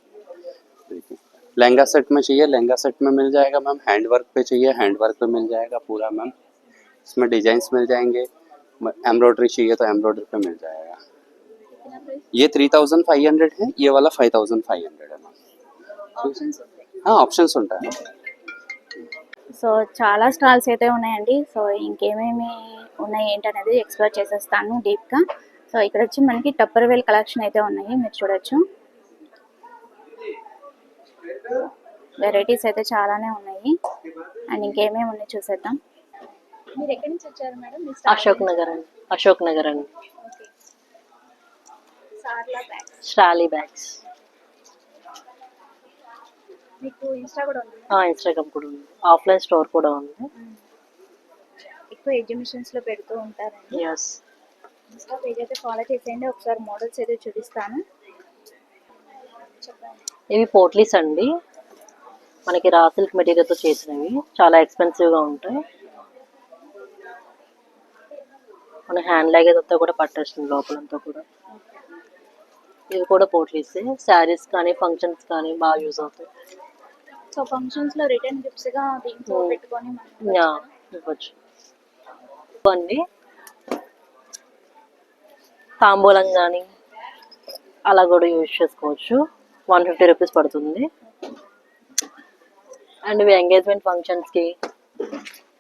देखिए लहंगा सेट में चाहिए लहंगा सेट में मिल जाएगा मैम. हैंड वर्क पे चाहिए हैंड वर्क पे मिल जाएगा पूरा मैम. इसमें डिजाइन्स मिल जाएंगे. एम्ब्रॉयडरी चाहिए तो एम्ब्रॉयडरी पे मिल जाएगा. ये 3,500 है. ये वाला 5,500 है मैम. हाँ ऑप्शंस ఉంటాయి. సో చాలా స్టాల్స్ అయితే ఉన్నాయండి. సో ఇంకేమేమి ఉన్నాయి ఏంటనేది ఎక్స్ప్లోర్ చేసేస్తాను డీప్గా. సో ఇక్కడ వచ్చి మనకి టప్పర్ వేల్ కలెక్షన్ అయితే ఉన్నాయి, మీరు చూడొచ్చు. వెరైటీస్ అయితే చాలానే ఉన్నాయి. అండ్ ఇంకేమేమి ఉన్నాయి చూసేద్దాం. మీరు ఎక్కడి నుంచి వచ్చారు మేడం? అశోక్ నగర్ అండి. అశోక్ నగర్ అండి. సార్లా బ్యాగ్. స్ట్రాలీ బ్యాగ్స్. మీకు ఇన్స్టా కూడా ఉంది. ఇన్స్టాగ్రామ్ కూడా ఉంది, ఆఫ్లైన్ స్టోర్ కూడా ఉంది. ఎక్కువ ఎగ్జిబిషన్స్ లో పెడుతూ ఉంటారండి. ఎస్. ఇన్స్టా పేజ్ అయితే ఫాలో చేసేయండి. ఒకసారి మోడల్స్ అయితే చూపిస్తాను. చెప్పండి. ఇవి పోట్లీస్ అండి, మనకి రా సిల్క్ మెటీరియల్తో చేసినవి, చాలా ఎక్స్పెన్సివ్గా ఉంటాయి. మన హ్యాండ్ లగేజ్ అంతా కూడా పట్టేస్తుంది లోపలంతా కూడా. ఇవి కూడా పోట్లీస్, శారీస్ కానీ ఫంక్షన్స్ కానీ బాగా యూజ్ అవుతాయి. సో ఫంక్షన్స్ లో రిటర్న్ గిఫ్ట్స్ గా దీంతో పెట్టుకొని ఇవ్వచ్చు అండి. తాంబూలం కానీ అలా కూడా యూజ్ చేసుకోవచ్చు. 150 రూపీస్ పడుతుంది. అండ్ ఇవి ఎంగేజ్మెంట్ ఫంక్షన్స్కి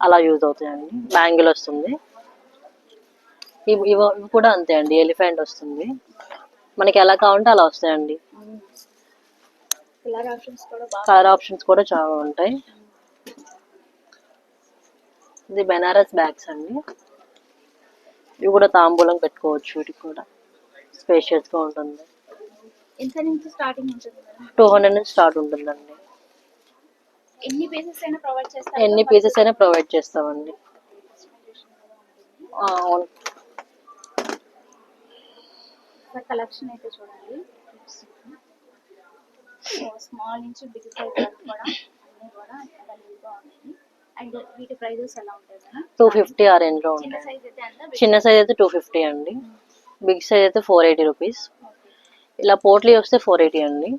అలా యూజ్ అవుతాయండి. బ్యాంగిల్ వస్తుంది. ఇవి కూడా అంతే అండి, ఎలిఫెంట్ వస్తుంది. మనకి ఎలా కావాలంటే అలా వస్తాయండి. కలర్ ఆప్షన్స్ కూడా చాలా ఉంటాయి. ఇది బెనారస్ బ్యాగ్స్ అండి, ఇవి కూడా తాంబూలం పెట్టుకోవచ్చు. వీటికి కూడా స్పేషియస్గా ఉంటుంది. ఎంత నుంచి స్టార్టింగ్ ఉంటుంది? 200 నుంచి స్టార్ట్ ఉంటుందండి. ఎన్ని పీసెస్ అయినా ప్రొవైడ్ చేస్తాం. ఎన్ని పీసెస్ అయినా ప్రొవైడ్ చేస్తామండి. అవును. కలెక్షన్ అయితే చూడండి, స్మాల్ నుంచి బిగ్ సైజ్ వరకు కూడా అన్నీ కూడా అవైలబుల్గా ఉన్నాయి. అండ్ వీటి ప్రైజెస్ ఎలా ఉంటాయి మేడం? 250 ఆ రేంజ్లో ఉంటాయి. సైజ్ అయితే ఎంత? చిన్న సైజ్ అయితే 250 అండి, బిగ్ సైజ్ అయితే 480 రూపీస్. ఇలా పోట్లీ వస్తే 480 అండి,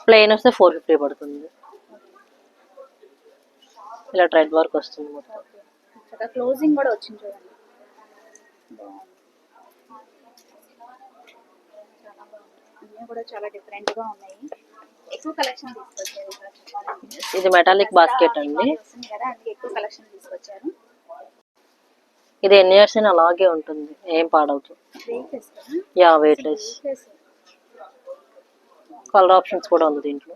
ప్లెయిన్ వస్తే 450 పడుతుంది. ఇలా థ్రెడ్ వర్క్ వస్తుంది మొత్తం. ఇక్కడ క్లోజింగ్ కూడా వచ్చింది చూడండి. అన్నీ కూడా చాలా డిఫరెంట్ గా ఉన్నాయి. ఎక్కువ కలెక్షన్ తీసుకొచ్చారు ఇక్కడ. ఇది మెటాలిక్ బాస్కెట్ అండి, వస్తుంది కదా, అందుకే ఎక్కువ కలెక్షన్ తీసుకొచ్చారు. ఇది ఎన్ని ఇయర్స్ అయినా అలాగే ఉంటుంది, ఏం పాడవుతుంది. Weightless yeah, weightless. Colour options కూడా ఉంది దీంట్లో.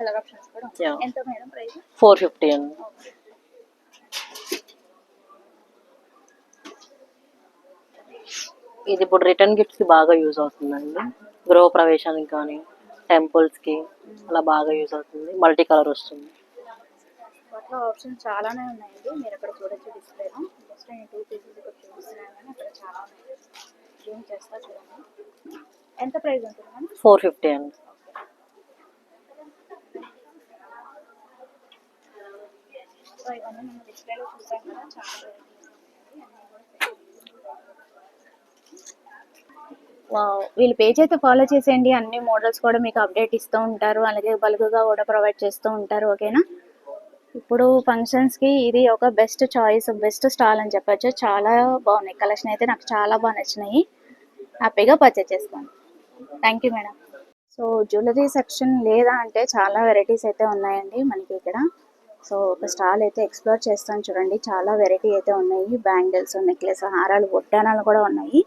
కలర్ ఆప్షన్స్ కూడా Yeah. ఎంత మేడం ప్రైస్? 450 అండి. ఇది ఇప్పుడు రిటర్న్ గిఫ్ట్స్ కి బాగా యూజ్ అవుతుందండి. గృహ ప్రవేశానికి కానీ టెంపుల్స్ కి అలా బాగా యూజ్ అవుతుంది. మల్టీ కలర్ వస్తుంది. వాటిలో ఆప్షన్స్ చాలానే ఉన్నాయండి, మీరు అక్కడ చూడొచ్చు డిస్ప్లేలో. జస్ట్ నేను 2 పీసెస్ ఇక్కడ చూపిస్తున్నాను కానీ అక్కడ చాలా ఉన్నాయి. జూమ్ చేస్తా చూడండి. ఎంత ప్రైస్ ఉంటుంది మేడం? 450 అండి. సో ఇవన్నీ మనం డిస్ప్లేలో చూసాం కదా, చాలా వీళ్ళ పేజ్ అయితే ఫాలో చేసేయండి. అన్ని మోడల్స్ కూడా మీకు అప్డేట్ ఇస్తూ ఉంటారు, అలాగే బల్క్గా కూడా ప్రొవైడ్ చేస్తూ ఉంటారు. ఓకేనా? ఇప్పుడు ఫంక్షన్స్కి ఇది ఒక బెస్ట్ చాయిస్, బెస్ట్ స్టాల్ అని చెప్పొచ్చు. చాలా బాగున్నాయి కలెక్షన్ అయితే, నాకు చాలా బాగా నచ్చినాయి. హ్యాపీగా పర్చేస్ చేసుకోండి. Thank you madam. So jewellery section లేదా అంటే చాలా వెరైటీస్ అయితే ఉన్నాయండి మనకి ఇక్కడ. సో ఒక స్టాల్ అయితే ఎక్స్ప్లోర్ చేస్తాను చూడండి. చాలా వెరైటీ అయితే ఉన్నాయి. బ్యాంగిల్స్, నెక్లెస్, హారాలు, వడ్డానాలు కూడా ఉన్నాయి.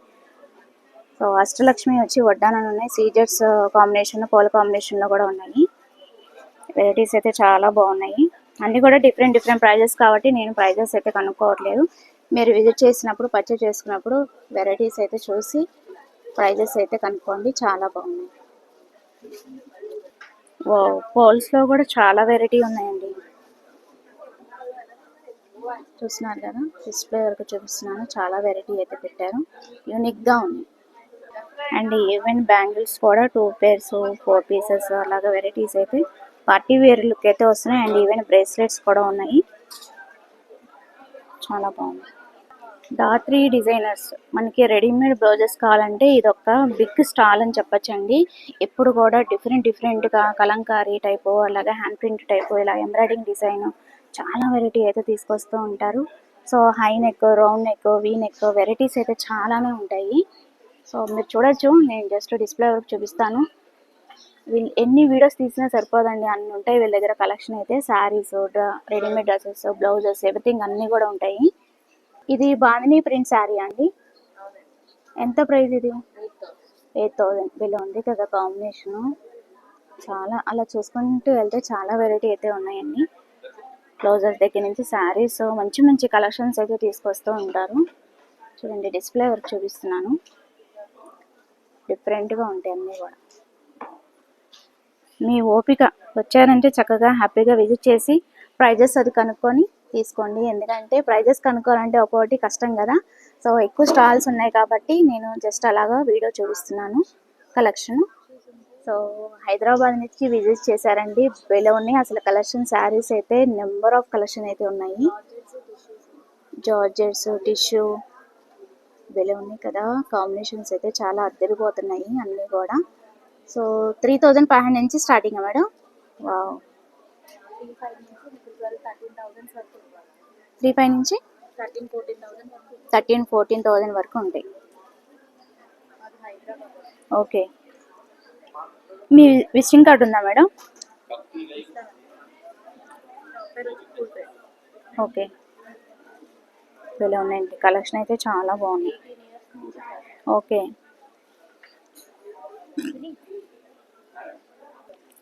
సో అష్టలక్ష్మి వచ్చి వడ్డానాలు ఉన్నాయి. సీజెట్స్ కాంబినేషన్, పూల కాంబినేషన్లో కూడా ఉన్నాయి. వెరైటీస్ అయితే చాలా బాగున్నాయి. అన్నీ కూడా డిఫరెంట్ ప్రైజెస్ కాబట్టి నేను ప్రైజెస్ అయితే కనుక్కోవట్లేదు. మీరు విజిట్ చేసినప్పుడు, పర్చేస్ చేసుకున్నప్పుడు వెరైటీస్ అయితే చూసి ప్రైజెస్ అయితే కనుక్కోండి. చాలా బాగున్నాయి. పోల్స్లో కూడా చాలా వెరైటీ ఉన్నాయండి. చూస్తున్నారు కదా, డిస్ప్లే వరకు చూపిస్తున్నాను. చాలా వెరైటీ అయితే పెట్టారు, యూనిక్గా ఉంది. అండ్ ఈవెన్ బ్యాంగిల్స్ కూడా 2 pairs 4 pieces అలాగా వెరైటీస్ అయితే పార్టీ వేర్ లుక్ అయితే వస్తున్నాయి. అండ్ ఈవెన్ బ్రేస్లెట్స్ కూడా ఉన్నాయి. చాలా బాగుంది. దాత్రి డిజైనర్స్ మనకి రెడీమేడ్ బ్లౌజెస్ కావాలంటే ఇది ఒక బిగ్ స్టాల్ అని చెప్పొచ్చండి. ఎప్పుడు కూడా డిఫరెంట్గా కలంకారీ టైపు, అలాగే హ్యాండ్ ప్రింట్ టైపు, ఇలా ఎంబ్రాయిడింగ్ డిజైన్ చాలా వెరైటీ అయితే తీసుకొస్తూ ఉంటారు. So high neck, round neck, V neck varieties అయితే చాలానే ఉంటాయి. సో మీరు చూడొచ్చు, నేను జస్ట్ డిస్ప్లే వరకు చూపిస్తాను. వీళ్ళు ఎన్ని వీడియోస్ తీసినా సరిపోదండి, అన్ని ఉంటాయి వీళ్ళ దగ్గర కలెక్షన్ అయితే. Saris, readymade dresses, blouses, everything అన్నీ కూడా ఉంటాయి. ఇది బాందిని ప్రింట్ శారీ అండి. ఎంత ప్రైస్ ఇది? 8000 బిలో ఉంది కదా కాంబినేషను. చాలా అలా చూసుకుంటూ వెళ్తే చాలా వెరైటీ అయితే ఉన్నాయండి. బ్లౌజెస్ దగ్గర నుంచి శారీస్, మంచి మంచి కలెక్షన్స్ అయితే తీసుకొస్తూ ఉంటారు. చూడండి డిస్ప్లే వరకు చూపిస్తున్నాను. డిఫరెంట్గా ఉంటాయి అన్నీ కూడా. మీ ఓపిక వచ్చారంటే చక్కగా హ్యాపీగా విజిట్ చేసి ప్రైజెస్ అది కనుక్కొని తీసుకోండి. ఎందుకంటే ప్రైజెస్ కనుక్కోవాలంటే ఒక్కొక్కటి కష్టం కదా. సో ఎక్కువ స్టాల్స్ ఉన్నాయి కాబట్టి నేను జస్ట్ అలాగా వీడియో చూపిస్తున్నాను కలెక్షన్. సో హైదరాబాద్ నుంచి విజిట్ చేశారండి, భలే ఉన్నాయి అసలు కలెక్షన్. శారీస్ అయితే నెంబర్ ఆఫ్ కలెక్షన్ అయితే ఉన్నాయి. జార్జెట్స్, టిష్యూ భలే ఉన్నాయి కదా. కాంబినేషన్స్ అయితే చాలా అద్దరిపోతున్నాయి అన్నీ కూడా. సో 3500 నుంచి స్టార్టింగ్ మేడం. వావ్, 35 నుంచి 13-14,000 వరకు ఉంటాయి. ఓకే, మీ విజిటింగ్ కార్డు ఉందా మేడం? ఓకే, ఇలా ఉన్నాయండి కలెక్షన్ అయితే చాలా బాగున్నాయి. ఓకే,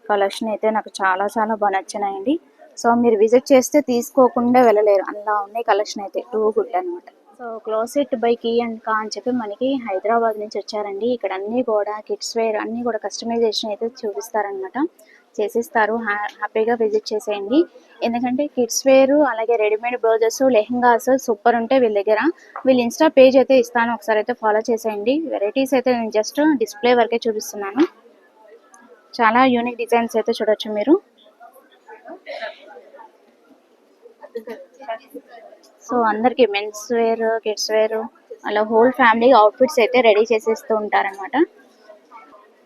కలెక్షన్ అయితే నాకు చాలా చాలా బాగా నచ్చినాయండి. సో మీరు విజిట్ చేస్తే తీసుకోకుండా వెళ్ళలేరు, అలా ఉన్నాయి కలెక్షన్ అయితే. టూ గుడ్ అనమాట. So closet by Ki and Ka అని చెప్పి మనకి హైదరాబాద్ నుంచి వచ్చారండి. ఇక్కడ అన్నీ కూడా కిడ్స్ వేర్ అన్నీ కూడా కస్టమైజేషన్ అయితే చూపిస్తారనమాట, చేసిస్తారు. హ్యాపీగా విజిట్ చేసేయండి. ఎందుకంటే కిడ్స్ వేర్ అలాగే రెడీమేడ్ బ్లౌజెస్, లెహంగాస్ సూపర్ ఉంటాయి వీళ్ళ దగ్గర. వీళ్ళ ఇన్స్టా పేజ్ అయితే ఇస్తాను, ఒకసారి అయితే ఫాలో చేసేయండి. వెరైటీస్ అయితే నేను జస్ట్ డిస్ప్లే వరకే చూపిస్తున్నాను. చాలా యూనిక్ డిజైన్స్ అయితే చూడొచ్చు మీరు. సో అందరికి మెన్స్ వేర్, కిడ్స్ వేర్ అలా హోల్ ఫ్యామిలీ అవుట్ఫిట్స్ అయితే రెడీ చేసేస్తూ ఉంటారనమాట.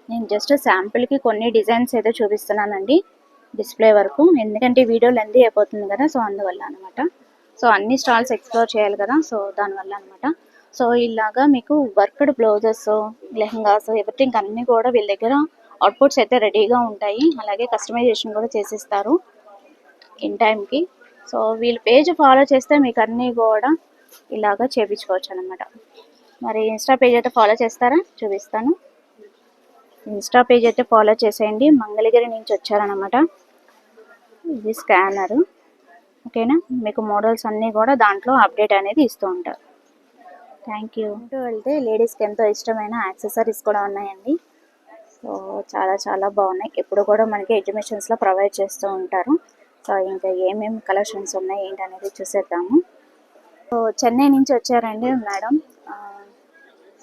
నేను జస్ట్ శాంపుల్కి కొన్ని డిజైన్స్ అయితే చూపిస్తున్నానండి డిస్ప్లే వరకు, ఎందుకంటే వీడియో లెంత్ అయిపోతుంది కదా. సో అందువల్ల అనమాట. సో అన్ని స్టాల్స్ ఎక్స్ప్లోర్ చేయాలి కదా, సో దానివల్ల అనమాట. సో ఇలాగా మీకు వర్క్డ్ బ్లౌజెస్, లెహంగాస్, ఎవ్రీథింగ్ అన్నీ కూడా వీళ్ళ దగ్గర అవుట్పుట్స్ అయితే రెడీగా ఉంటాయి. అలాగే కస్టమైజేషన్ కూడా చేసిస్తారు ఇన్ టైంకి. సో వీళ్ళ పేజ్ ఫాలో చేస్తే మీకు అన్నీ కూడా ఇలాగా చేయించుకోవచ్చు అనమాట. మరి ఇన్స్టా పేజ్ అయితే ఫాలో చేస్తారా? చూపిస్తాను. ఇన్స్టా పేజ్ అయితే ఫాలో చేసేయండి. మంగళగిరి నుంచి వచ్చారనమాట. ఇది స్కానరు, ఓకేనా. మీకు మోడల్స్ అన్నీ కూడా దాంట్లో అప్డేట్ అనేది ఇస్తూ ఉంటారు. Thank you. వెళ్తే లేడీస్కి ఎంతో ఇష్టమైన యాక్సెసరీస్ కూడా ఉన్నాయండి. సో చాలా చాలా బాగున్నాయి. ఎప్పుడు కూడా మనకి ఎగ్జిబిషన్స్లో ప్రొవైడ్ చేస్తూ ఉంటారు. సో ఇంకా ఏమేమి కలెక్షన్స్ ఉన్నాయి ఏంటి అనేది చూసేద్దాము. సో చెన్నై నుంచి వచ్చారండి మేడం.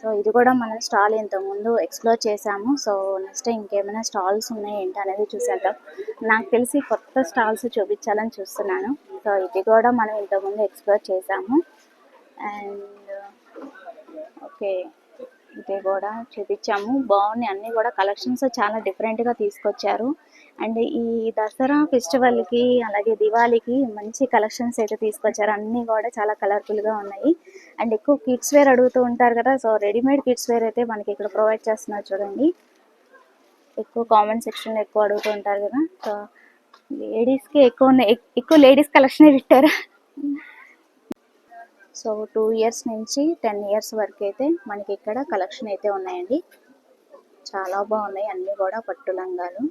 సో ఇది కూడా మనం స్టాల్ ఇంతకుముందు ఎక్స్ప్లోర్ చేసాము. సో నెక్స్ట్ ఇంకేమైనా స్టాల్స్ ఉన్నాయి ఏంటి అనేది చూసేద్దాం. నాకు తెలిసి కొత్త స్టాల్స్ చూపించాలని చూస్తున్నాను. సో ఇది కూడా మనం ఇంతకుముందు ఎక్స్ప్లోర్ చేసాము. అండ్ ఓకే, ఇది కూడా చూపించాము. బాగున్నాయి అన్నీ కూడా. కలెక్షన్స్ చాలా డిఫరెంట్గా తీసుకొచ్చారు. అండ్ ఈ దసరా ఫెస్టివల్కి అలాగే దివాళీకి మంచి కలెక్షన్స్ అయితే తీసుకొచ్చారు. అన్నీ కూడా చాలా కలర్ఫుల్గా ఉన్నాయి. అండ్ ఎక్కువ కిడ్స్ వేర్ అడుగుతూ ఉంటారు కదా. సో రెడీమేడ్ కిడ్స్ వేర్ అయితే మనకి ఇక్కడ ప్రొవైడ్ చేస్తున్నారు చూడండి. ఎక్కువ కామెంట్ సెక్షన్లో ఎక్కువ అడుగుతూ ఉంటారు కదా. సో లేడీస్కి ఎక్కువ లేడీస్ కలెక్షనే పెట్టారు. సో 2 years నుంచి 10 years వరకు అయితే మనకి ఇక్కడ కలెక్షన్ అయితే ఉన్నాయండి. చాలా బాగున్నాయి అన్నీ కూడా. పట్టు లంగాలు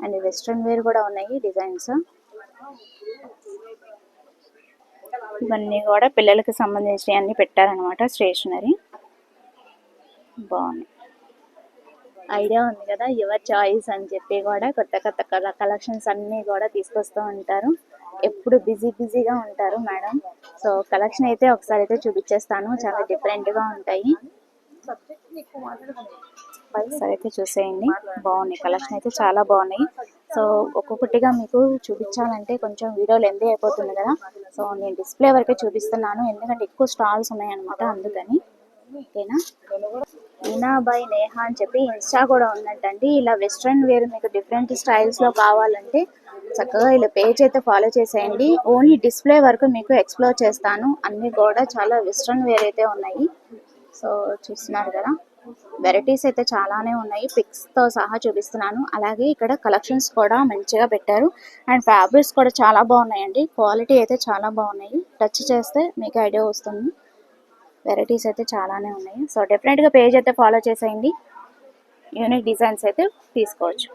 అండ్ వెస్ట్రన్ వేర్ కూడా ఉన్నాయి డిజైన్స్. ఇవన్నీ కూడా పిల్లలకి సంబంధించి అన్ని పెట్టారనమాట. స్టేషనరీ బాగున్నాయి. ఐడియా ఉంది కదా, యువర్ చాయిస్ అని చెప్పి కూడా కొత్త కొత్త కలెక్షన్స్ అన్నీ కూడా తీసుకొస్తూ ఉంటారు. ఎప్పుడు బిజీగా ఉంటారు మేడం. సో కలెక్షన్ అయితే ఒకసారి అయితే చూపించేస్తాను. చాలా డిఫరెంట్గా ఉంటాయి. ఒకసారి అయితే చూసేయండి. బాగున్నాయి కలెక్షన్ అయితే చాలా బాగున్నాయి. సో ఒక్కొక్కటిగా మీకు చూపించాలంటే కొంచెం వీడియో లెంత్ అయిపోతుంది కదా. సో నేను డిస్ప్లే వరకే చూపిస్తున్నాను, ఎందుకంటే ఎక్కువ స్టాల్స్ ఉన్నాయన్నమాట, అందుకని. ఓకేనా. ఈనా బై నేహా అని చెప్పి ఇన్స్టా కూడా ఉందంటండి. ఇలా వెస్ట్రన్ వేర్ మీకు డిఫరెంట్ స్టైల్స్లో కావాలంటే చక్కగా ఇలా పేజ్ అయితే ఫాలో చేసేయండి. ఓన్లీ డిస్ప్లే వరకు మీకు ఎక్స్ప్లోర్ చేస్తాను. అన్నీ కూడా చాలా వెస్ట్రన్ వేర్ అయితే ఉన్నాయి. సో చూస్తున్నారు కదా, వెరైటీస్ అయితే చాలానే ఉన్నాయి. పిక్స్తో సహా చూపిస్తున్నాను. అలాగే ఇక్కడ కలెక్షన్స్ కూడా మంచిగా పెట్టారు. అండ్ ఫ్యాబ్రిక్స్ కూడా చాలా బాగున్నాయండి. క్వాలిటీ అయితే చాలా బాగున్నాయి. టచ్ చేస్తే మీకు ఐడియా వస్తుంది. వెరైటీస్ అయితే చాలానే ఉన్నాయి. సో డెఫినెట్గా పేజ్ అయితే ఫాలో చేసేయండి. యూనిక్ డిజైన్స్ అయితే తీసుకోవచ్చు.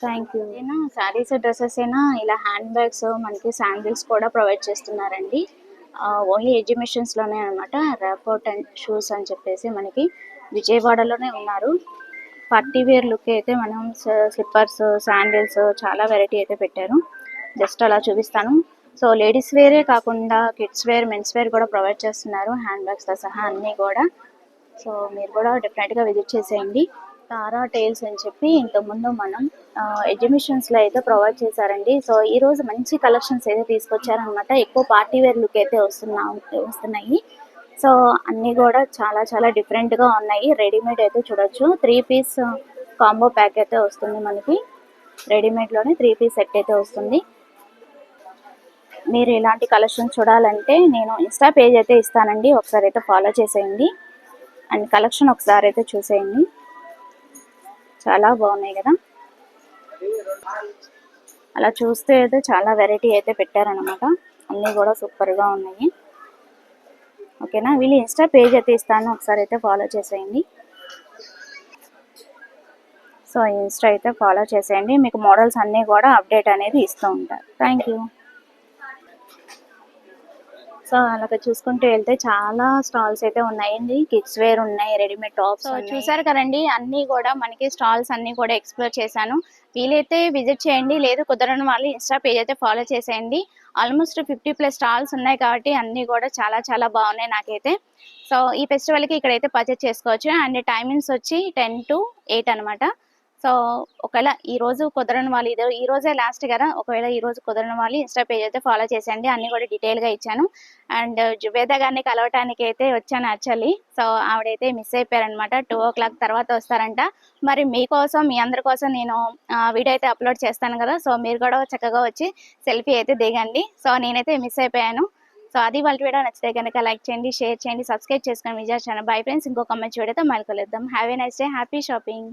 Thank you. అయినా శారీస్, డ్రెస్సెస్ అయినా ఇలా హ్యాండ్ బ్యాగ్స్, మనకి శాండిల్స్ కూడా ప్రొవైడ్ చేస్తున్నారండి. ఓన్లీ ఎగ్జిబిషన్స్లోనే అనమాట. ర్యాపోర్ట్ అండ్ షూస్ అని చెప్పేసి మనకి విజయవాడలోనే ఉన్నారు. పార్టీ వేర్ లుక్ అయితే మనం స్లిప్పర్స్, శాండిల్స్ చాలా వెరైటీ అయితే పెట్టారు. జస్ట్ అలా చూపిస్తాను. సో లేడీస్ వేరే కాకుండా కిడ్స్ వేర్, మెన్స్ వేర్ కూడా ప్రొవైడ్ చేస్తున్నారు, హ్యాండ్ బ్యాగ్స్తో సహా అన్నీ కూడా. సో మీరు కూడా డెఫినెట్గా విజిట్ చేసేయండి. తారా టైల్స్ అని చెప్పి ఇంతకుముందు మనం ఎగ్జిబిషన్స్లో అయితే ప్రొవైడ్ చేశారండి. సో ఈరోజు మంచి కలెక్షన్స్ అయితే తీసుకొచ్చారనమాట. ఎక్కువ పార్టీ వేర్ లుక్ అయితే వస్తున్నాయి. సో అన్నీ కూడా చాలా చాలా డిఫరెంట్గా ఉన్నాయి. రెడీమేడ్ అయితే చూడొచ్చు. 3 పీస్ కాంబో ప్యాక్ అయితే వస్తుంది మనకి. రెడీమేడ్లోనే 3 పీస్ సెట్ అయితే వస్తుంది. మీరు ఇలాంటి కలెక్షన్ చూడాలంటే నేను ఇన్స్టా పేజ్ అయితే ఇస్తానండి, ఒకసారి అయితే ఫాలో చేసేయండి. అండ్ కలెక్షన్ ఒకసారి అయితే చూసేయండి. చాలా బాగున్నాయి కదా. అలా చూస్తే అయితే చాలా వెరైటీ అయితే పెట్టారనమాట. అన్నీ కూడా సూపర్గా ఉన్నాయి. ఓకేనా, వీళ్ళు ఇన్స్టా పేజ్ అయితే ఇస్తాను, ఒకసారి అయితే ఫాలో చేసేయండి. సో ఇన్స్టా అయితే ఫాలో చేసేయండి, మీకు మోడల్స్ అన్నీ కూడా అప్డేట్ అనేది ఇస్తూ ఉంటారు. Thank you. సో అలాగ చూసుకుంటూ వెళ్తే చాలా స్టాల్స్ అయితే ఉన్నాయండి. కిడ్స్ వేర్ ఉన్నాయి, రెడీమేడ్ టాప్స్. సో చూసారు కదండి, అన్నీ కూడా మనకి స్టాల్స్ అన్నీ కూడా ఎక్స్ప్లోర్ చేశాను. వీలైతే విజిట్ చేయండి, లేదు కుదరని వాళ్ళు ఇన్స్టా పేజ్ అయితే ఫాలో చేసేయండి. ఆల్మోస్ట్ 50+ స్టాల్స్ ఉన్నాయి కాబట్టి అన్నీ కూడా చాలా చాలా బాగున్నాయి నాకైతే. సో ఈ ఫెస్టివల్కి ఇక్కడైతే పర్చేస్ చేసుకోవచ్చు. అండ్ టైమింగ్స్ వచ్చి 10 to 8 అనమాట. సో ఒకవేళ ఈ రోజు కుదరని వాళ్ళు, ఈ రోజే లాస్ట్ కదా, ఒకవేళ ఈ రోజు కుదరని వాళ్ళు ఇన్స్టా పేజ్ అయితే ఫాలో చేసేయండి. అన్ని కూడా డీటెయిల్గా ఇచ్చాను. అండ్ జుబేదా గారిని కలవటానికి అయితే వచ్చాను యాక్చువల్లీ. సో ఆవిడైతే మిస్ అయిపోయారనమాట. 2 o'clock తర్వాత వస్తారంట. మరి మీకోసం, మీ అందరి కోసం నేను వీడియో అయితే అప్లోడ్ చేస్తాను కదా. సో మీరు కూడా చక్కగా వచ్చి సెల్ఫీ అయితే దిగండి. సో నేనైతే మిస్ అయిపోయాను. సో అది వాళ్ళ వీడియో నచ్చితే కనుక లైక్ చేయండి, షేర్ చేయండి, సబ్స్క్రైబ్ చేసుకొని విజయ్ ఛానల్. బై ఫ్రెండ్స్, ఇంకో మంచి వీడియోతో మళ్ళీ కలుద్దాం. Have a nice day, happy shopping.